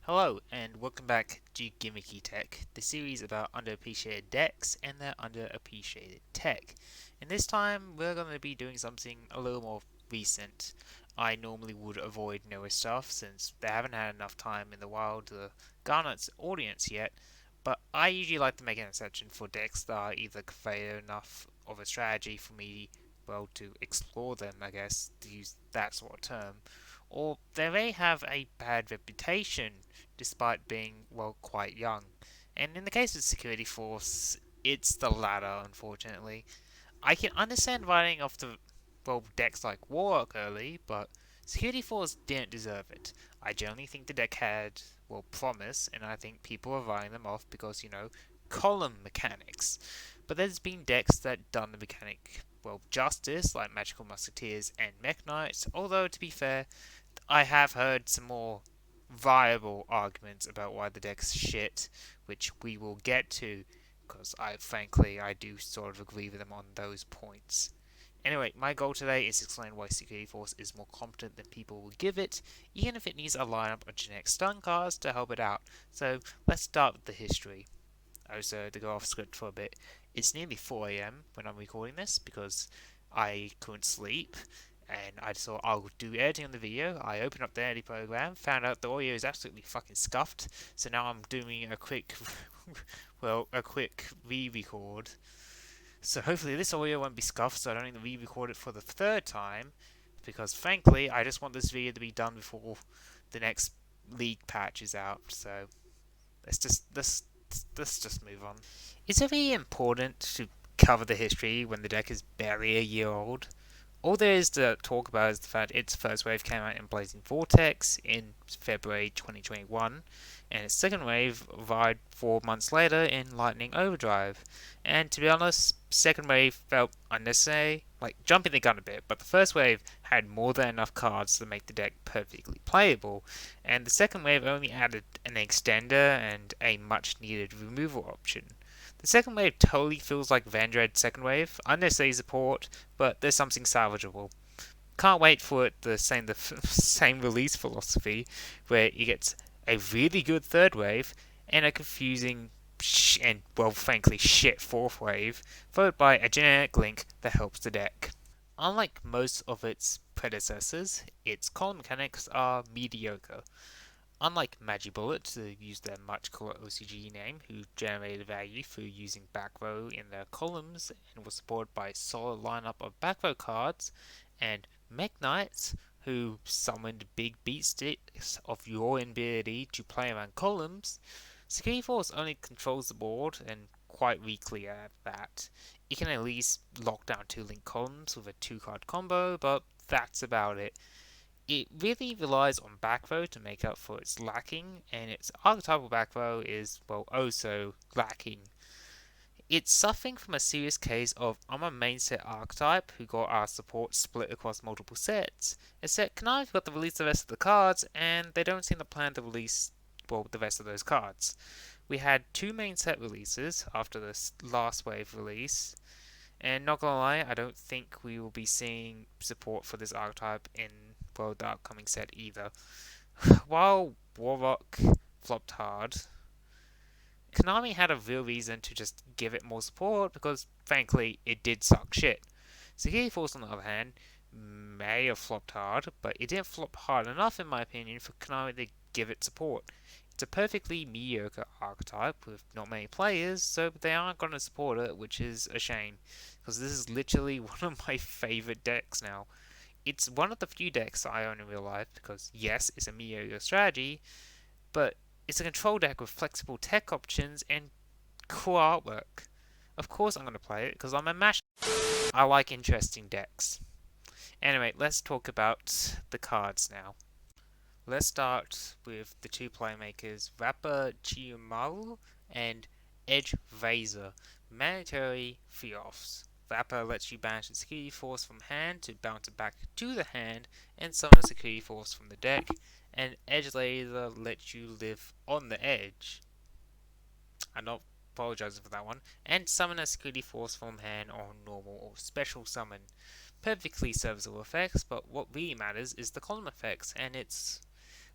Hello, and welcome back to Gimmicky Tech, the series about underappreciated decks and their underappreciated tech. And this time, we're going to be doing something a little more recent. I normally would avoid newer stuff since they haven't had enough time in the wild to garner its audience yet, but I usually like to make an exception for decks that are either convey enough of a strategy for me, well, to explore them, I guess, to use that sort of term, or they may have a bad reputation despite being, well, quite young. And in the case of Security Force, it's the latter, unfortunately. I can understand writing off the, well, decks like Warlock early, but Security Force didn't deserve it. I generally think the deck had, well, promise, and I think people are writing them off because, column mechanics. But there's been decks that done the mechanic, well, justice, like Magical Musketeers and Mech Knights, although, to be fair, I have heard some more viable arguments about why the deck's shit, which we will get to, because I do sort of agree with them on those points. Anyway, my goal today is to explain why Security Force is more competent than people will give it, even if it needs a lineup of generic stun cards to help it out. So let's start with the history. Also, to go off script for a bit, it's nearly 4 a.m. when I'm recording this because I couldn't sleep and I thought I'll do editing on the video. I opened up the editing program, found out the audio is absolutely fucking scuffed, so now I'm doing a quick, well, a quick re-record. So hopefully this audio won't be scuffed, so I don't need to re-record it for the third time, because frankly, I just want this video to be done before the next league patch is out. So let's just move on. Is it really important to cover the history when the deck is barely a year old? All there is to talk about is the fact its first wave came out in Blazing Vortex in February 2021, and its second wave arrived 4 months later in Lightning Overdrive. And to be honest, second wave felt unnecessary, like jumping the gun a bit, but the first wave had more than enough cards to make the deck perfectly playable, and the second wave only added an extender and a much needed removal option. The second wave totally feels like Vandred second wave, unnecessary support, but there's something salvageable. Can't wait for it to the same release philosophy, where it gets a really good third wave and a confusing and, well, frankly, shit fourth wave, followed by a generic link that helps the deck. Unlike most of its predecessors, its column mechanics are mediocre. Unlike Magibullet, to use their much cooler OCG name, who generated value through using back row in their columns and was supported by a solid lineup of back row cards, and Mech Knights, who summoned big beat sticks of your ability to play around columns, Security Force only controls the board, and quite weakly at that. It can at least lock down 2 link columns with a 2 card combo, but that's about it. It really relies on back row to make up for its lacking, and its archetypal back row is, well, oh so lacking. It's suffering from a serious case of I'm a main set archetype who got our support split across multiple sets, except Konami got to release the rest of the cards, and they don't seem to plan to release, well, the rest of those cards. We had 2 main set releases after this last wave release, and not gonna lie, I don't think we will be seeing support for this archetype in, well, the upcoming set either. While Warlock flopped hard, Konami had a real reason to just give it more support because, frankly, it did suck shit. Security Force, on the other hand, may have flopped hard, but it didn't flop hard enough, in my opinion, for Konami to give it support. It's a perfectly mediocre archetype with not many players, so they aren't going to support it, which is a shame, because this is literally one of my favourite decks now. It's one of the few decks I own in real life, because yes, it's a mediocre strategy, but it's a control deck with flexible tech options and cool artwork. Of course I'm going to play it, because I'm a mash. I like interesting decks. Anyway, let's talk about the cards now. Let's start with the 2 playmakers Rapper Chiyomaru and Edge Razor, mandatory 3-offs. Rapper lets you banish a security force from hand to bounce it back to the hand and summon a security force from the deck, and Edge Razor lets you live on the edge. I'm not apologizing for that one. And summon a security force from hand on normal or special summon. Perfectly serviceable effects, but what really matters is the column effects, and it's,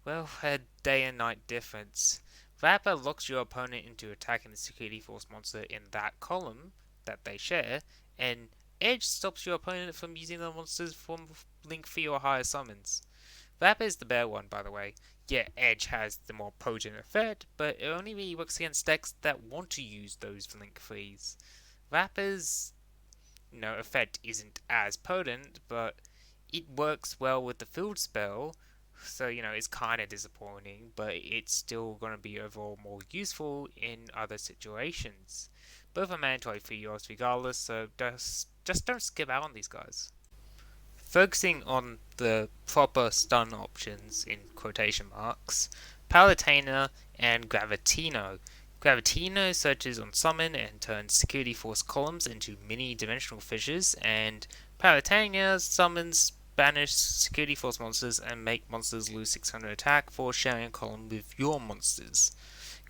Well, a day and night difference. Vapor locks your opponent into attacking the security force monster in that column that they share, and Edge stops your opponent from using the monsters from Link 3 or higher summons. Vapor is the better one, by the way. Yeah, Edge has the more potent effect, but it only really works against decks that want to use those Link 3s. Vapor's effect isn't as potent, but it works well with the field spell, so it's kind of disappointing, but it's still going to be overall more useful in other situations. Both are mandatory for yours regardless, so just don't skip out on these guys. Focusing on the proper stun options in quotation marks, Palutena and Gravitino. Gravitino searches on summon and turns security force columns into mini dimensional fissures, and Palutena summons banished security force monsters and make monsters lose 600 attack for sharing a column with your monsters.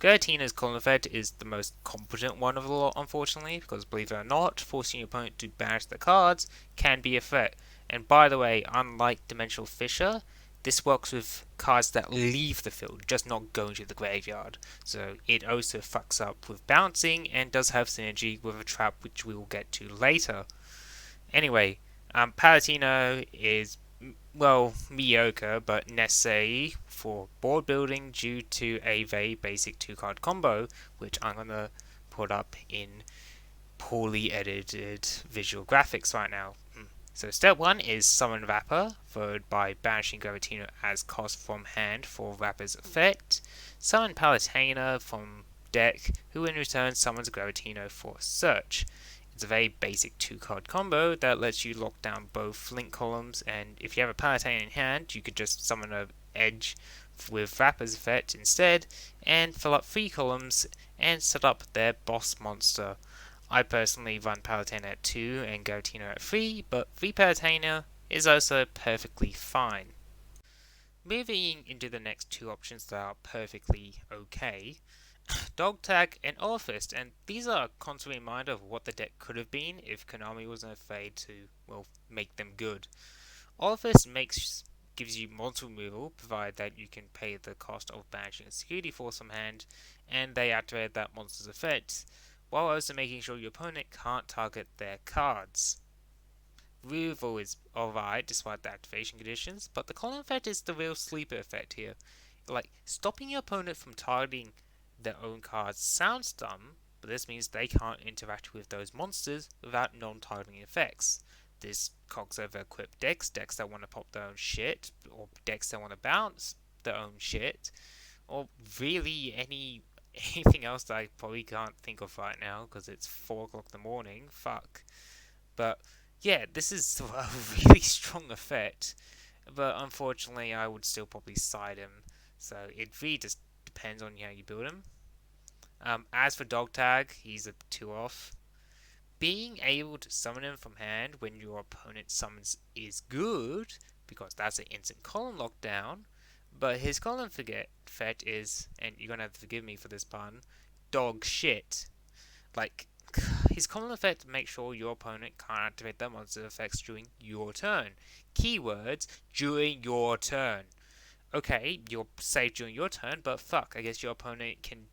Gravitino's column effect is the most competent one of the lot, unfortunately, because believe it or not, forcing your opponent to banish the cards can be a threat. And by the way, unlike Dimensional Fissure, this works with cards that leave the field, just not going to the graveyard. So it also fucks up with bouncing and does have synergy with a trap which we will get to later. Anyway, Palatino is, well, mediocre but necessary for board building due to a very basic 2-card combo, which I'm going to put up in poorly edited visual graphics right now. So step 1 is summon Vapor, followed by banishing Gravitino as cost from hand for Vapor's effect. Summon Palutena from deck, who in return summons Gravitino for search. It's a very basic 2-card combo that lets you lock down both link columns, and if you have a Palutena in hand, you could just summon an Edge with Vapor's effect instead, and fill up 3 columns and set up their boss monster. I personally run Palutena at 2 and Gravitino at 3, but 3 Palutena is also perfectly fine. Moving into the next two options that are perfectly okay, Dog Tag and Orphist, and these are a constant reminder of what the deck could have been if Konami wasn't afraid to, make them good. Orphist gives you monster removal, provided that you can pay the cost of banishing a security force from hand, and they activate that monster's effect, while also making sure your opponent can't target their cards. Removal is alright despite the activation conditions, but the column effect is the real sleeper effect here. Like, stopping your opponent from targeting their own cards sounds dumb, but this means they can't interact with those monsters without non-targeting effects. This cogs over equipped decks that want to pop their own shit, or decks that want to bounce their own shit, or really anything else that I probably can't think of right now because it's 4 o'clock in the morning. Fuck. But yeah, this is a really strong effect, but unfortunately I would still probably side him, so it really just depends on how you build him. As for Dog Tag, he's a 2 off. Being able to summon him from hand when your opponent summons is good, because that's an instant column lockdown, but his column effect is, and you're gonna have to forgive me for this pun, dog shit. Like, his common effect makes sure your opponent can't activate their monster effects during your turn. Keywords, during your turn. Okay, you're safe during your turn, but fuck, I guess your opponent can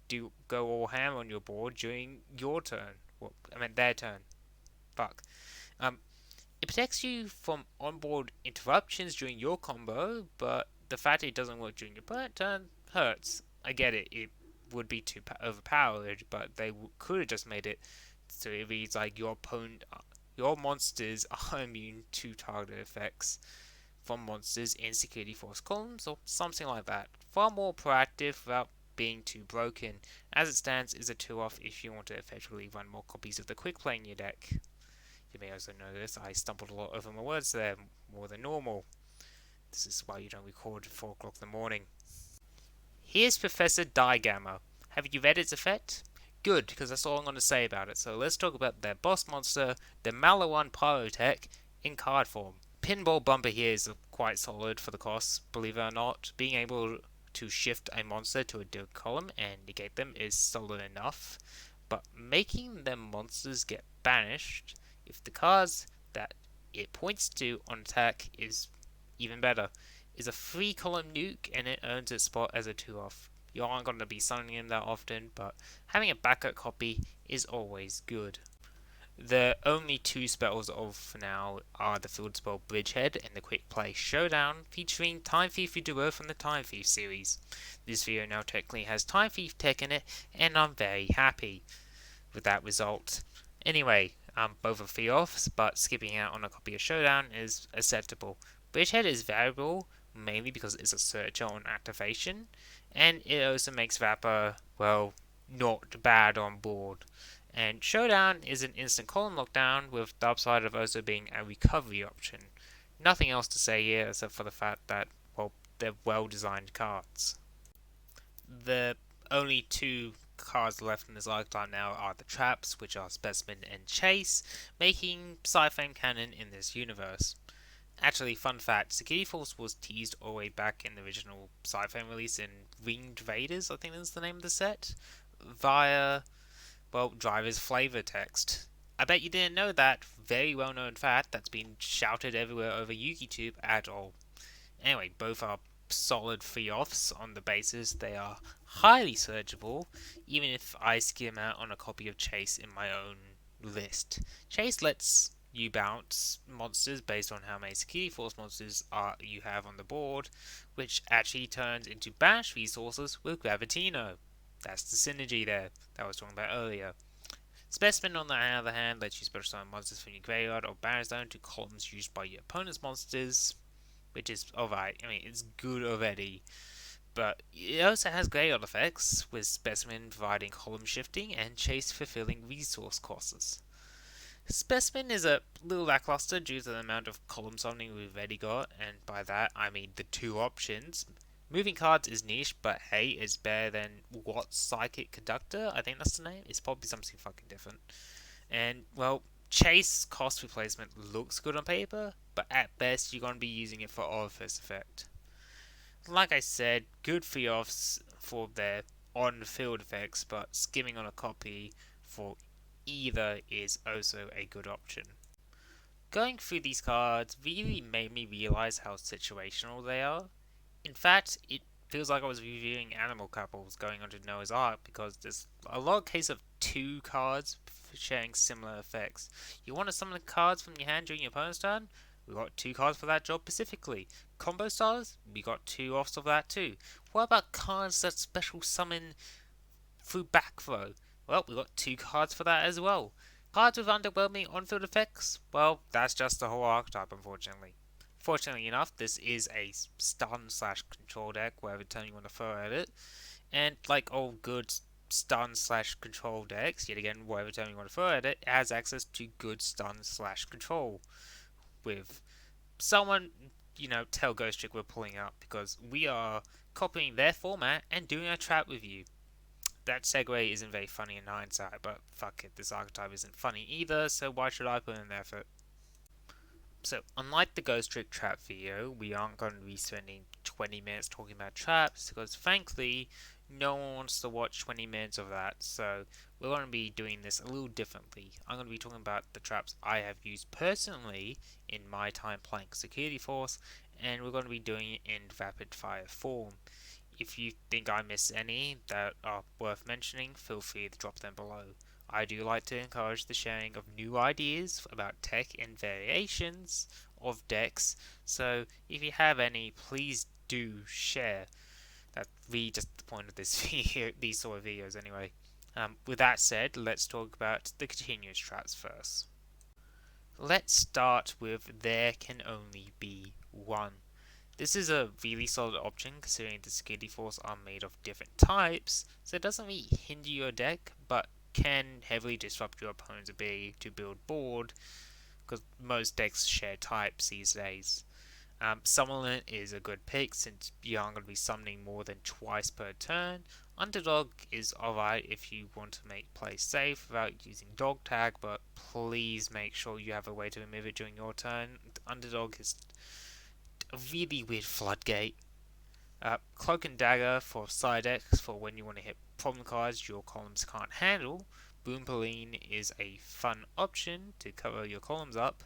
go all ham on your board during your turn. Well, I meant their turn. Fuck. Um, it protects you from onboard interruptions during your combo, but the fact it doesn't work during your turn hurts. I get it. It would be too overpowered, but they could have just made it so it reads like your monsters are immune to targeted effects from monsters in security force columns or something like that. Far more proactive without being too broken. As it stands, is a 2 off if you want to effectively run more copies of the quick play in your deck. You may also notice I stumbled a lot over my words there, more than normal. This is why you don't record at 4 o'clock in the morning. Here's Professor Digamma. Have you read its effect? Good, because that's all I'm going to say about it. So let's talk about their boss monster, the Malawan Pyrotech, in card form. Pinball Bumper here is quite solid for the cost, believe it or not. Being able to shift a monster to a different column and negate them is solid enough, but making them monsters get banished if the cards that it points to on attack is even better. is a 3 column nuke and it earns its spot as a 2-off. You aren't going to be summoning him that often, but having a backup copy is always good. The only 2 spells of for now are the field spell Bridgehead and the Quick Play Showdown, featuring Time Thief Duo from the Time Thief series. This video now technically has Time Thief Tech in it, and I'm very happy with that result. Anyway, both are 3-offs, but skipping out on a copy of Showdown is acceptable. Bridgehead is valuable, mainly because it's a searcher on activation, and it also makes Vapor, well, not bad on board. And Showdown is an instant column lockdown, with the upside of also being a recovery option. Nothing else to say here except for the fact that, well, they're well designed cards. The only 2 cards left in this archetype now are the traps, which are Specimen and Chase, making Sci-Flame canon in this universe. Actually, fun fact, Security Force was teased all the way back in the original Sci-Flame release in Winged Raiders, I think that's the name of the set, via, well, Driver's flavor text. I bet you didn't know that very well known fact that's been shouted everywhere over YouTube at all. Anyway, both are solid 3-offs on the basis they are highly searchable, even if I skim out on a copy of Chase in my own list. Chase lets you bounce monsters based on how many Security Force monsters you have on the board, which actually turns into banish resources with Gravitino. That's the synergy there that I was talking about earlier. Specimen, on the other hand, lets you special summon monsters from your graveyard or banish them to columns used by your opponent's monsters, which is alright. I mean, it's good already. But it also has graveyard effects, with Specimen providing column shifting and Chase fulfilling resource costs. Specimen is a little lackluster due to the amount of column summoning we've already got, and by that I mean the 2 options. Moving cards is niche, but hey, it's better than what Psychic Conductor, I think that's the name. It's probably something fucking different. And, well, Chase cost replacement looks good on paper, but at best you're going to be using it for Orifice effect. Like I said, good 3-offs for their on-field effects, but skimming on a copy for either is also a good option. Going through these cards really made me realize how situational they are. In fact, it feels like I was reviewing animal couples going onto Noah's Ark, because there's a lot of case of 2 cards sharing similar effects. You want to summon the cards from your hand during your opponent's turn? We got 2 cards for that job specifically. Combo stars? We got 2 offs of that too. What about cards that special summon through back throw? Well, we got 2 cards for that as well. Cards with underwhelming on-field effects? Well, that's just the whole archetype, unfortunately. Fortunately enough, this is a stun/control deck, whatever term you want to throw at it. And like all good stun/control decks, yet again, whatever term you want to throw at it, has access to good stun/control. With someone, tell Ghost Trick we're pulling up, because we are copying their format and doing a trap review. That segue isn't very funny in hindsight, but fuck it, this archetype isn't funny either, so why should I put in the effort? So, unlike the Ghost Trick Trap video, we aren't going to be spending 20 minutes talking about traps, because frankly, no one wants to watch 20 minutes of that, so we're going to be doing this a little differently. I'm going to be talking about the traps I have used personally in my time playing Security Force, and we're going to be doing it in rapid fire form. If you think I missed any that are worth mentioning, feel free to drop them below. I do like to encourage the sharing of new ideas about tech and variations of decks, so if you have any, please do share. That's really just the point of this video, these sort of videos anyway. With that said, let's talk about the continuous traps first. Let's start with There Can Only Be One. This is a really solid option considering the Security Force are made of different types, so it doesn't really hinder your deck, but can heavily disrupt your opponent's ability to build board, because most decks share types these days. Summoner is a good pick since you aren't going to be summoning more than twice per turn. Underdog is alright if you want to make play safe without using dog tag, but please make sure you have a way to remove it during your turn. Underdog is a really weird floodgate. Cloak and Dagger for side decks for when you want to hit problem cards your columns can't handle. Boom Pauline is a fun option to cover your columns up.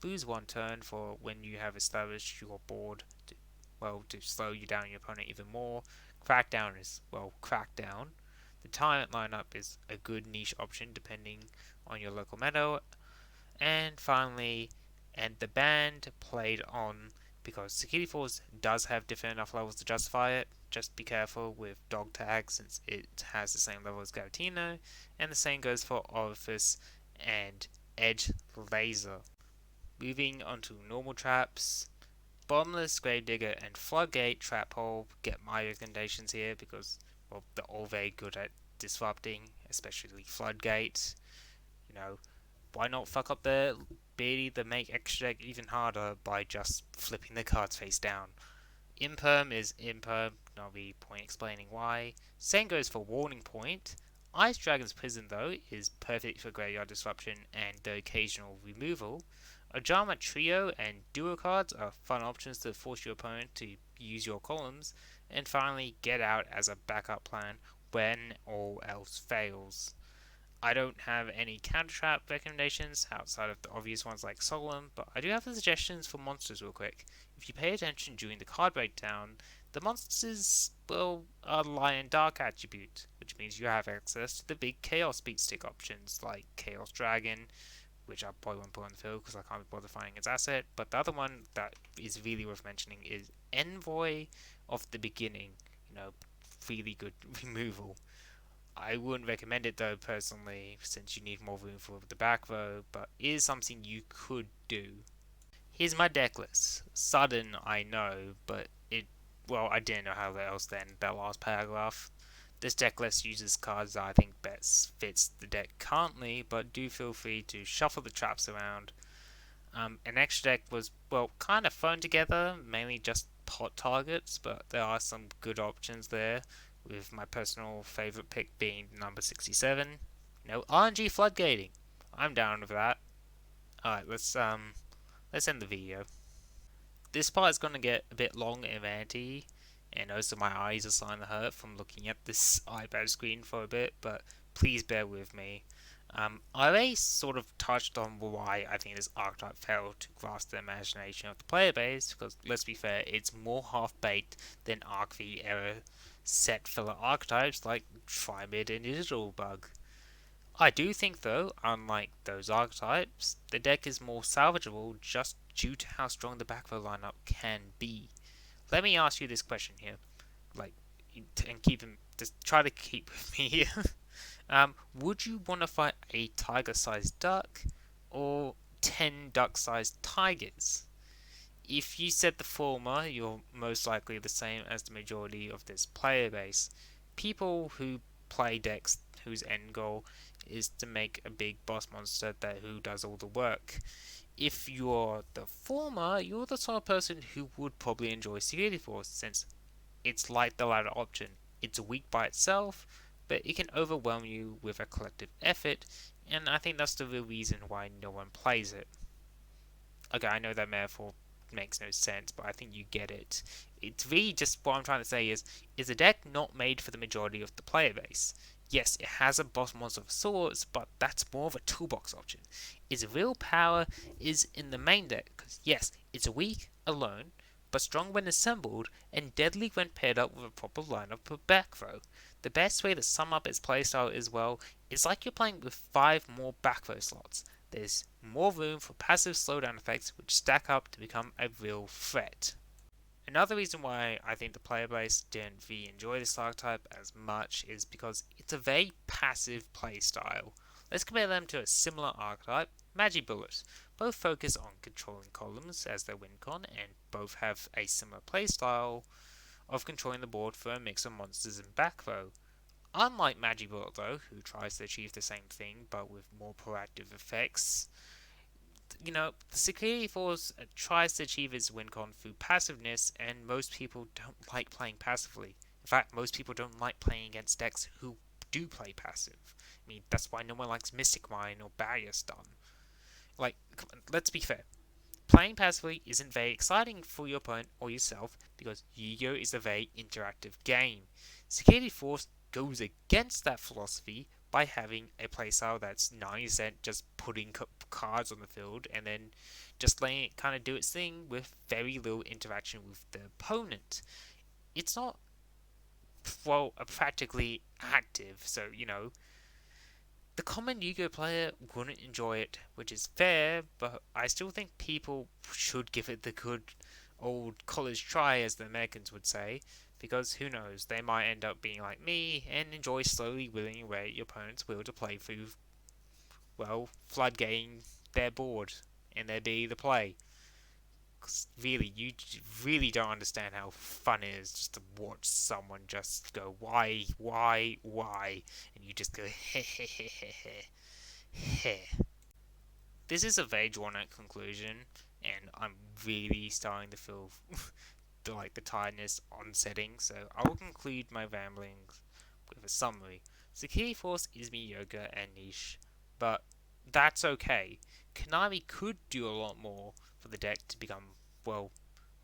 Lose 1 turn for when you have established your board well, to slow you down your opponent even more. Crackdown is, well, Crackdown. The Tyrant lineup is a good niche option depending on your local meta. And finally, and the band played on, because Security Force does have different enough levels to justify it. Just be careful with Dog Tag since it has the same level as Garatino, and the same goes for Orifice and Edge Laser. Moving on to normal traps, Bottomless, Gravedigger, and Floodgate Trap Hole get my recommendations here because, well, they're all very good at disrupting, especially Floodgate. You know, why not fuck up the ability to make extra deck even harder by just flipping the cards face down? Imperm is Imperm, not really point explaining why. Same goes for Warning Point. Ice Dragon's Prison, though, is perfect for graveyard disruption and the occasional removal. Ajama Trio and Duo cards are fun options to force your opponent to use your columns. And finally, Get Out as a backup plan when all else fails. I don't have any counter trap recommendations outside of the obvious ones like Solemn, but I do have the suggestions for monsters real quick. If you pay attention during the card breakdown, the monsters, well, are light and dark attribute, which means you have access to the big Chaos Beatstick options like Chaos Dragon, which I probably won't put on the field because I can't be bothered finding its asset, but the other one that is really worth mentioning is Envoy of the Beginning, really good removal. I wouldn't recommend it though personally, since you need more room for the back row, but it is something you could do. Here's my deck list. Sudden, I know, but I didn't know how else then, that last paragraph. This deck list uses cards that I think best fits the deck currently, but do feel free to shuffle the traps around. An extra deck was, kind of thrown together, mainly just pot targets, but there are some good options there, with my personal favourite pick being number 67. RNG floodgating. I'm down with that. Alright, let's end the video. This part is going to get a bit long and ranty, and also my eyes are starting to hurt from looking at this iPad screen for a bit, but please bear with me. I already sort of touched on why I think this archetype failed to grasp the imagination of the player base, because let's be fair, it's more half-baked than ArcV era set filler archetypes like Trimid and Digital Bug. I do think though, unlike those archetypes, the deck is more salvageable just due to how strong the back row lineup can be. Let me ask you this question here, just try to keep with me here. Would you want to fight a tiger-sized duck or 10 duck-sized tigers? If you said the former, you're most likely the same as the majority of this player base. People who play decks whose end goal is to make a big boss monster who does all the work. If you're the former, you're the sort of person who would probably enjoy Security Force, since it's like the latter option. It's weak by itself, but it can overwhelm you with a collective effort, and I think that's the real reason why no one plays it. Okay, I know that metaphor makes no sense, but I think you get it. It's really just what I'm trying to say is a deck not made for the majority of the player base. Yes, it has a boss monster of sorts, but that's more of a toolbox option. Its real power is in the main deck, because yes, it's weak alone, but strong when assembled, and deadly when paired up with a proper lineup for back row. The best way to sum up its playstyle is, it's like you're playing with 5 more back row slots. There's more room for passive slowdown effects which stack up to become a real threat. Another reason why I think the player base didn't really enjoy this archetype as much is because it's a very passive playstyle. Let's compare them to a similar archetype, Magibullet. Both focus on controlling columns as their win con, and both have a similar playstyle of controlling the board for a mix of monsters and back row. Unlike Magibullet though, who tries to achieve the same thing but with more proactive effects, the Security Force tries to achieve its win con through passiveness, and most people don't like playing passively. In fact, most people don't like playing against decks who do play passive. That's why no one likes Mystic Mine or Barrier Stun. Let's be fair. Playing passively isn't very exciting for your opponent or yourself because Yu-Gi-Oh! Is a very interactive game. Security Force goes against that philosophy by having a playstyle that's 90% just putting cards on the field and then just letting it kind of do its thing with very little interaction with the opponent. It's not, well, practically active, so, the common Yu-Gi-Oh player wouldn't enjoy it, which is fair, but I still think people should give it the good old college try, as the Americans would say, because who knows, they might end up being like me and enjoy slowly whittling away at your opponent's will to play through, well, floodgating their board, and there be the play. 'Cause really, you really don't understand how fun it is just to watch someone just go, why, and you just go, heh heh heh heh heh. Heh. This is a very drawn out conclusion, and I'm really starting to feel the tiredness on setting, so I will conclude my ramblings with a summary. Security Force is mediocre and niche, but that's okay. Konami could do a lot more for the deck to become, well,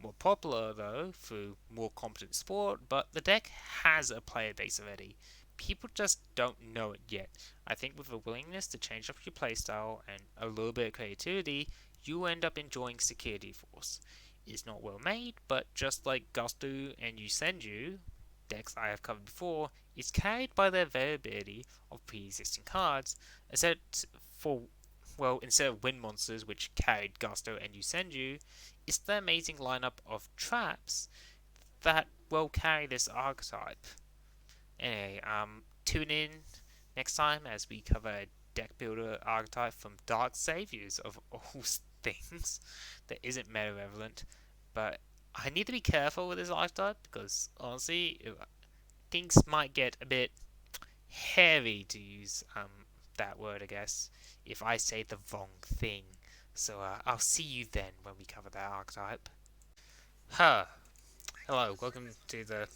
more popular though, through more competent support, but the deck has a player base already. People just don't know it yet. I think with a willingness to change up your playstyle and a little bit of creativity, you end up enjoying Security Force. It's not well made, but just like Gusto and Yusenju, decks I have covered before, is carried by the availability of pre-existing cards, except for, well, instead of wind monsters which carried Gusto and Yusenju, it's the amazing lineup of traps that will carry this archetype. Anyway, tune in next time as we cover a deck builder archetype from Dark Saviors of all things that isn't meta relevant, but I need to be careful with this archetype because honestly, things might get a bit hairy, to use that word, I guess, if I say the wrong thing. So I'll see you then when we cover that archetype. Huh. Hello, welcome to the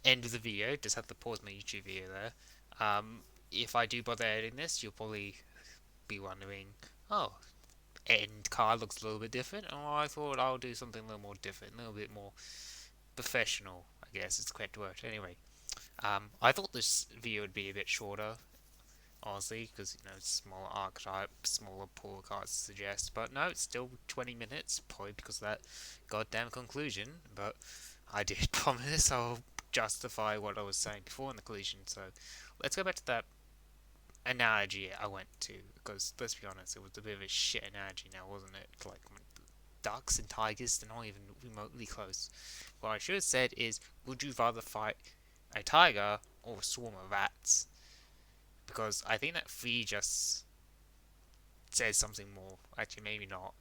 end of the video. Just had to pause my YouTube video there. If I do bother editing this, you'll probably be wondering, oh, end card looks a little bit different. Oh, I thought I'll do something a little more different, a little bit more professional, I guess is the correct word. Anyway, I thought this video would be a bit shorter, honestly, because, smaller archetype, smaller pool of cards to suggest, but no, it's still 20 minutes, probably because of that goddamn conclusion, but I did promise I'll justify what I was saying before in the collision, so let's go back to that analogy I went to, because let's be honest, it was a bit of a shit analogy now, wasn't it? Like, ducks and tigers, they're not even remotely close. What I should have said is, would you rather fight a tiger or a swarm of rats? Because I think that 3 just says something more. Actually, maybe not.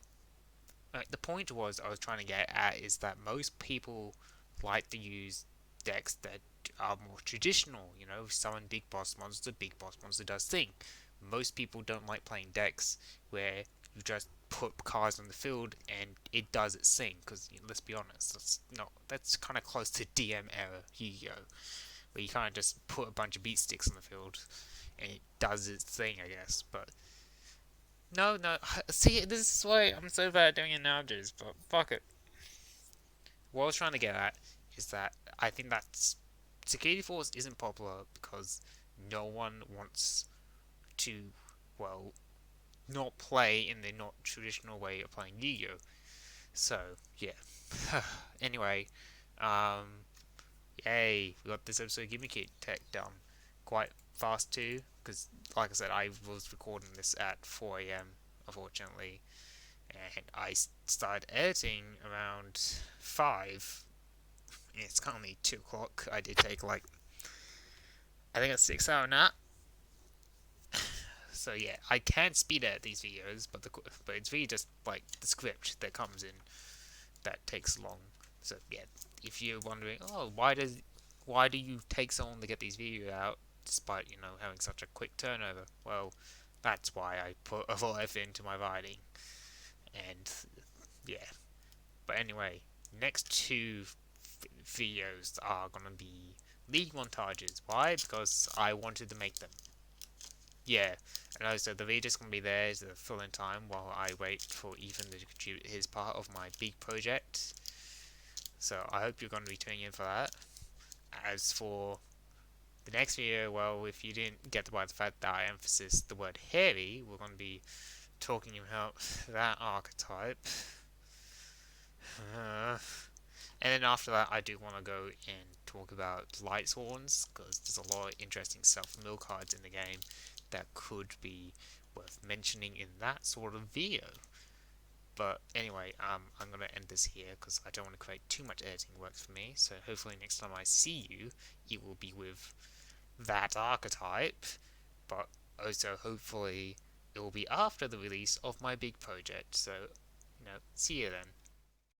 The point I was trying to get at is that most people like to use decks that are more traditional. Summon big boss monster does thing. Most people don't like playing decks where you just put cards on the field and it does its thing. Because let's be honest, that's kind of close to DM era Yu-Gi-Oh, where you kind of just put a bunch of beat sticks on the field and it does its thing, I guess. But no, see, this is why I'm so bad at doing analogies, but fuck it. What I was trying to get at is that I think that Security Force isn't popular because no one wants to, well, not play in the not traditional way of playing Yu-Gi-Oh. So, yeah. Anyway, yay, we got this episode of Gimmicky Tech done quite fast too, because like I said, I was recording this at 4 a.m. unfortunately, and I started editing around 5. It's currently 2 o'clock. I did take I think a 6-hour nap. So yeah, I can speed edit these videos, but it's really just like the script that comes in that takes long. So yeah, if you're wondering, oh, why do you take so long to get these videos out, despite having such a quick turnover? Well, that's why I put a lot of effort into my writing, and yeah. But anyway, next 2 videos are gonna be league montages. Why? Because I wanted to make them. Yeah, and also the video's gonna be there to fill in time while I wait for Ethan to contribute his part of my big project. So I hope you're gonna be tuning in for that. As for The next video, well, if you didn't get by the fact that I emphasize the word hairy, we're going to be talking about that archetype. Uh, and then after that, I do want to go and talk about light sworns, because there's a lot of interesting self-mill cards in the game that could be worth mentioning in that sort of video. But anyway, I'm going to end this here because I don't want to create too much editing work for me. So hopefully next time I see you, it will be with that archetype. But also hopefully it will be after the release of my big project. So, see you then.